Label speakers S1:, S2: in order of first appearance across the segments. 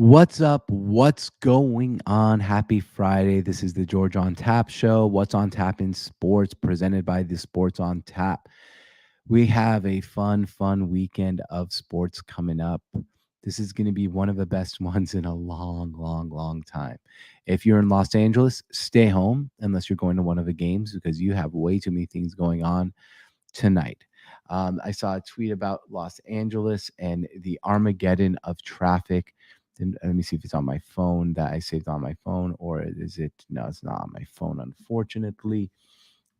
S1: What's up? What's going on? Happy Friday. This is the George on Tap show. What's on tap in sports presented by the Sports on Tap. We have a fun weekend of sports coming up. This is going to be one of the best ones in a long time. If you're in Los Angeles, stay home unless you're going to one of the games because you have way too many things going on tonight. I saw a tweet about Los Angeles and the Armageddon of traffic. And let me see if it's on my phone that I saved on my phone, or is it? No, it's not on my phone, unfortunately.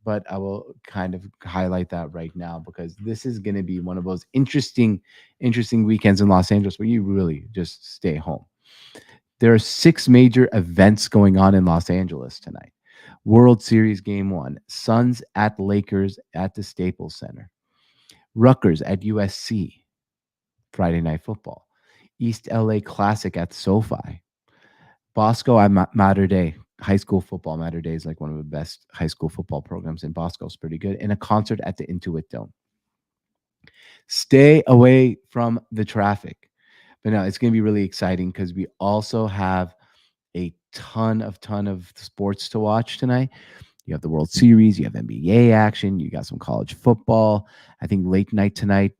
S1: But I will kind of highlight that right now because this is going to be one of those interesting weekends in Los Angeles where you really just stay home. There are six major events going on in Los Angeles tonight. World Series Game 1, Suns at Lakers at the Staples Center. Rutgers at USC, Friday Night Football. East LA Classic at SoFi. Bosco at Mater Dei. High school football. Mater Dei is like one of the best high school football programs, and Bosco is pretty good. And a concert at the Intuit Dome. Stay away from the traffic. But no, it's going to be really exciting because we also have a ton of sports to watch tonight. You have the World Series, you have NBA action, you got some college football. I think late night tonight,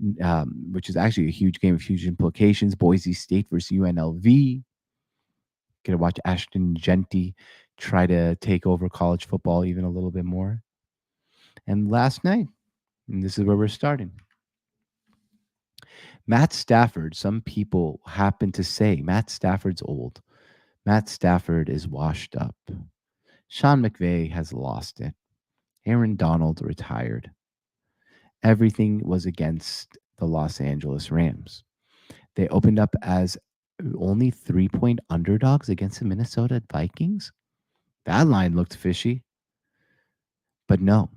S1: which is actually a huge game of huge implications. Boise State versus UNLV. Gonna watch Ashton Genty try to take over college football even a little bit more. And last night, and this is where we're starting. Matt Stafford. Some people happen to say Matt Stafford's old. Matt Stafford is washed up. Sean McVay has lost it. Aaron Donald retired. Everything was against the Los Angeles Rams. They opened up as only 3-point underdogs against the Minnesota Vikings. That line looked fishy. But no,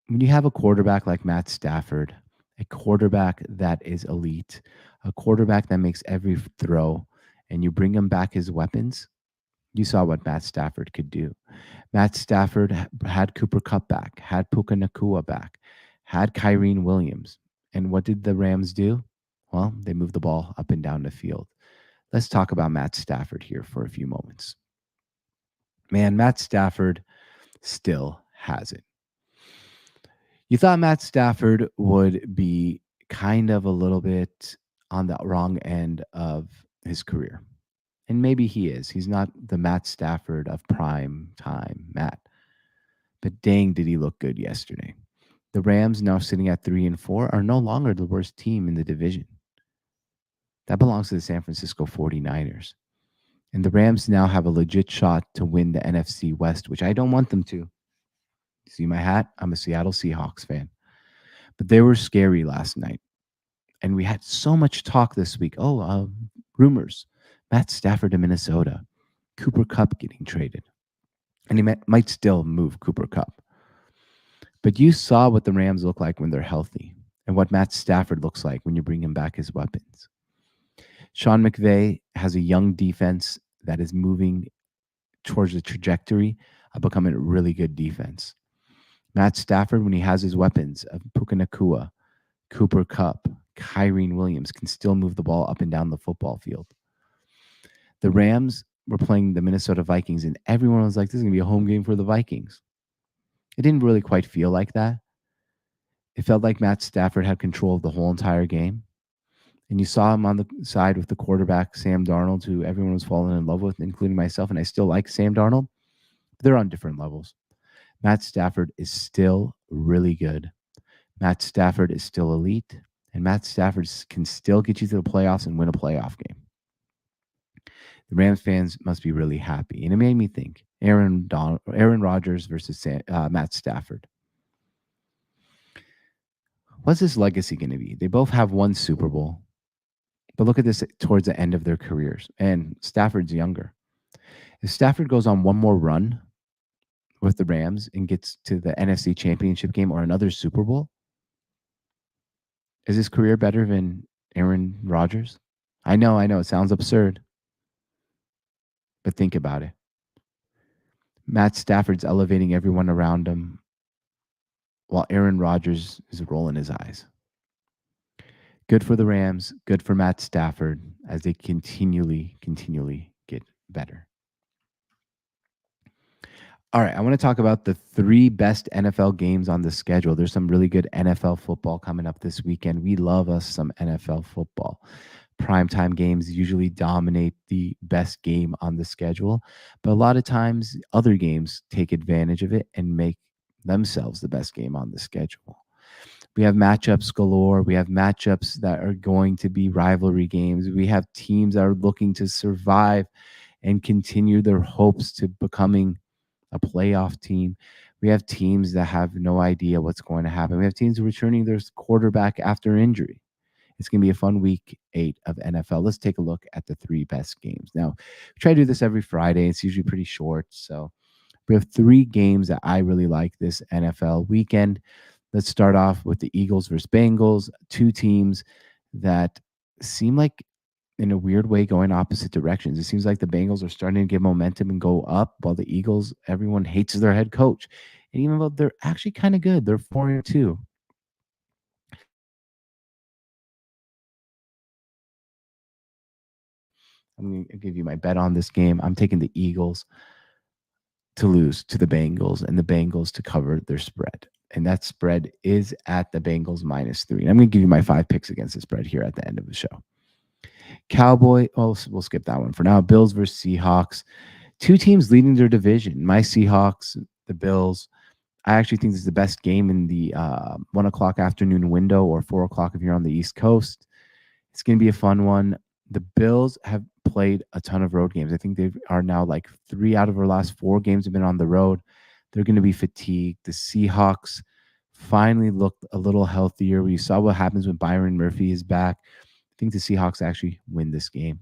S1: when you have a quarterback like Matt Stafford, a quarterback that is elite, a quarterback that makes every throw, and you bring him back his weapons, you saw what Matt Stafford could do. Matt Stafford had Cooper Kupp back, had Puka Nakua back, had Kyrene Williams. And what did the Rams do? Well, they moved the ball up and down the field. Let's talk about Matt Stafford here for a few moments. Man, Matt Stafford still has it. You thought Matt Stafford would be kind of a little bit on the wrong end of his career. And maybe he is. He's not the Matt Stafford of prime time Matt. But dang, did he look good yesterday. The Rams, now sitting at 3-4, are no longer the worst team in the division. That belongs to the San Francisco 49ers. And the Rams now have a legit shot to win the NFC West, which I don't want them to. See my hat? I'm a Seattle Seahawks fan. But they were scary last night. And we had so much talk this week. Rumors. Matt Stafford to Minnesota. Cooper Kupp getting traded. And he might still move Cooper Kupp. But you saw what the Rams look like when they're healthy and what Matt Stafford looks like when you bring him back his weapons. Sean McVay has a young defense that is moving towards the trajectory of becoming a really good defense. Matt Stafford, when he has his weapons of Puka Nakua, Cooper Kupp, Kyrene Williams, can still move the ball up and down the football field. The Rams were playing the Minnesota Vikings, and everyone was like, this is going to be a home game for the Vikings. It didn't really quite feel like that. It felt like Matt Stafford had control of the whole entire game. And you saw him on the side with the quarterback, Sam Darnold, who everyone was falling in love with, including myself. And I still like Sam Darnold. But they're on different levels. Matt Stafford is still really good. Matt Stafford is still elite. And Matt Stafford can still get you to the playoffs and win a playoff game. The Rams fans must be really happy. And it made me think Aaron Rodgers versus Matt Stafford. What's his legacy going to be? They both have one Super Bowl. But look at this towards the end of their careers. And Stafford's younger. If Stafford goes on one more run with the Rams and gets to the NFC Championship game or another Super Bowl, is his career better than Aaron Rodgers? I know. It sounds absurd. But think about it. Matt Stafford's elevating everyone around him while Aaron Rodgers is rolling his eyes. Good for the Rams, good for Matt Stafford as they continually get better. All right, I want to talk about the three best NFL games on the schedule. There's some really good NFL football coming up this weekend. We love us some NFL football. Primetime games usually dominate the best game on the schedule, but a lot of times other games take advantage of it and make themselves the best game on the schedule. We have matchups galore. We have matchups that are going to be rivalry games. We have teams that are looking to survive and continue their hopes to becoming a playoff team. We have teams that have no idea what's going to happen. We have teams returning their quarterback after injury. It's going to be a fun week 8 of NFL. Let's take a look at the three best games. Now, we try to do this every Friday. It's usually pretty short. So we have three games that I really like this NFL weekend. Let's start off with the Eagles versus Bengals, two teams that seem like in a weird way going opposite directions. It seems like the Bengals are starting to get momentum and go up, while the Eagles, everyone hates their head coach. And even though they're actually kind of good, they're 4-2. I'm going to give you my bet on this game. I'm taking the Eagles to lose to the Bengals and the Bengals to cover their spread. And that spread is at the Bengals -3. And I'm going to give you my 5 picks against the spread here at the end of the show. We'll skip that one for now. Bills versus Seahawks. Two teams leading their division. My Seahawks, the Bills. I actually think this is the best game in the 1 o'clock afternoon window, or 4 o'clock if you're on the East Coast. It's going to be a fun one. The Bills have played a ton of road games. I think they are now like 3 out of their last 4 games have been on the road. They're going to be fatigued. The Seahawks finally looked a little healthier. We saw what happens when Byron Murphy is back. I think the Seahawks actually win this game.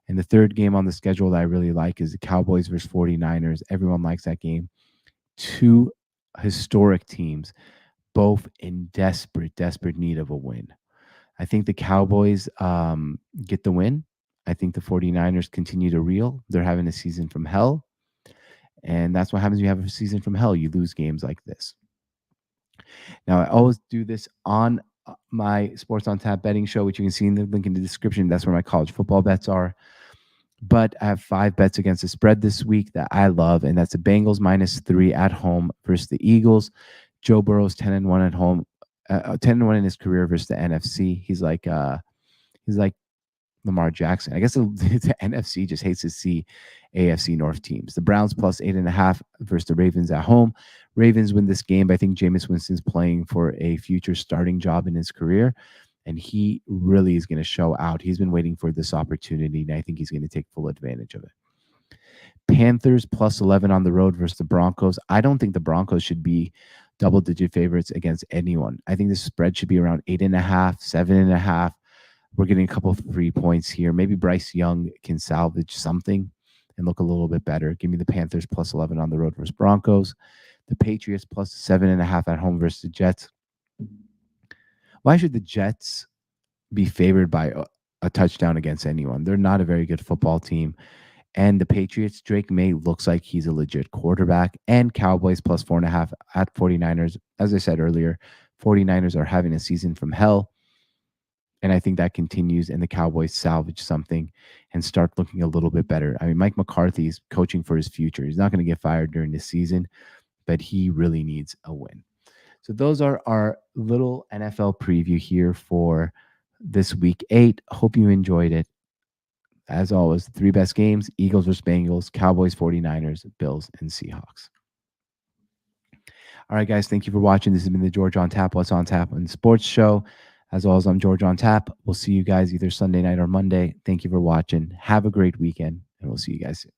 S1: And the third game on the schedule that I really like is the Cowboys versus 49ers. Everyone likes that game. Two historic teams, both in desperate need of a win. I think the Cowboys get the win. I think the 49ers continue to reel. They're having a season from hell. And that's what happens when you have a season from hell. You lose games like this. Now, I always do this on my Sports on Tap betting show, which you can see in the link in the description. That's where my college football bets are. But I have 5 bets against the spread this week that I love, and that's the Bengals -3 at home versus the Eagles. Joe Burrow's 10-1 at home, 10-1 in his career versus the NFC. He's like Lamar Jackson. I guess the NFC just hates to see AFC North teams. The Browns +8.5 versus the Ravens at home. Ravens win this game, but I think Jameis Winston's playing for a future starting job in his career, and he really is going to show out. He's been waiting for this opportunity, and I think he's going to take full advantage of it. Panthers +11 on the road versus the Broncos. I don't think the Broncos should be double-digit favorites against anyone. I think the spread should be around 8.5, 7.5. We're getting a couple of 3 points here. Maybe Bryce Young can salvage something and look a little bit better. Give me the Panthers +11 on the road versus Broncos. The Patriots +7.5 at home versus the Jets. Why should the Jets be favored by a touchdown against anyone? They're not a very good football team. And the Patriots, Drake May looks like he's a legit quarterback. And Cowboys +4.5 at 49ers. As I said earlier, 49ers are having a season from hell. And I think that continues, and the Cowboys salvage something and start looking a little bit better. I mean, Mike McCarthy is coaching for his future. He's not going to get fired during the season, but he really needs a win. So those are our little NFL preview here for this week 8. Hope you enjoyed it. As always, the 3 best games: Eagles versus Bengals, Cowboys, 49ers, Bills, and Seahawks. All right, guys, thank you for watching. This has been the George on Tap, What's on Tap and Sports Show. As always, I'm George on Tap. We'll see you guys either Sunday night or Monday. Thank you for watching. Have a great weekend, and we'll see you guys soon.